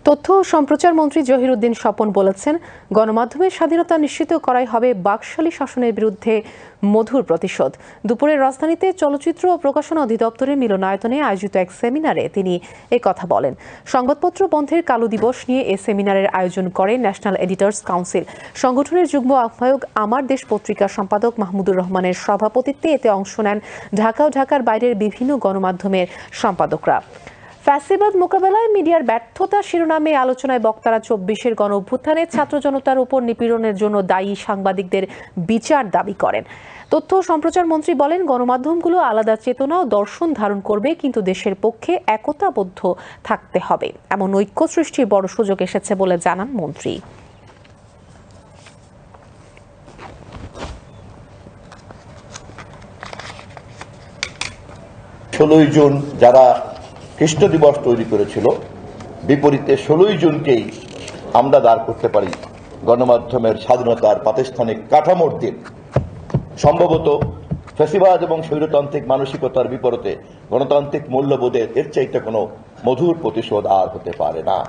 তথ্য ও সম্প্রচার মন্ত্রী জহিরুদ্দিন স্বপন বলেছেন, গণমাধ্যমের স্বাধীনতা নিশ্চিত করাই হবে বাকশালী শাসনের বিরুদ্ধে মধুর প্রতিশোধ। দুপুরে রাজধানীতে চলচ্চিত্র ও প্রকাশনা অধিদপ্তরের মিলনায়তনে আয়োজিত এক সেমিনারে তিনি কথা বলেন। সংবাদপত্র বন্ধের কালো দিবস নিয়ে এ সেমিনারের আয়োজন করে ন্যাশনাল এডিটর্স কাউন্সিল। সংগঠনের যুগ্ম আহ্বায়ক আমার দেশ পত্রিকার সম্পাদক মাহমুদুর রহমানের সভাপতিত্বে এতে অংশ নেন ঢাকা ও ঢাকার বাইরের বিভিন্ন গণমাধ্যমের সম্পাদকরা। ফ্যাসিবাদ মোকাবেলায় মিডিয়ার ব্যর্থতা শিরোনামে আলোচনায় বক্তারা ২৪-এর গণ অভ্যুত্থানে ছাত্র জনতার উপর নিপীড়নের জন্য দায়ী সাংবাদিকদের বিচার দাবি করেন। তথ্য ও সম্প্রচার মন্ত্রী বলেন, গণমাধ্যমগুলো আলাদা চেতনা ও দর্শন ধারণ করবে, কিন্তু দেশের পক্ষে একতাবদ্ধ থাকতে হবে। এমন ঐক্য সৃষ্টির বড় সুযোগ এসেছে বলে জানান মন্ত্রী। ১৬ই জুন যারা খ্রিস্ট দিবস তৈরি করেছিল, বিপরীতে ১৬ই জুনকেই আমরা দাঁড় করতে পারি গণমাধ্যমের স্বাধীনতার প্রাতিষ্ঠানিক কাঠামোর দিন। সম্ভবত ফ্যাসিবাদ এবং স্বৈরতান্ত্রিক মানসিকতার বিপরীতে গণতান্ত্রিক মূল্যবোধের এর চাইতে কোনো মধুর প্রতিশোধ আর হতে পারে না।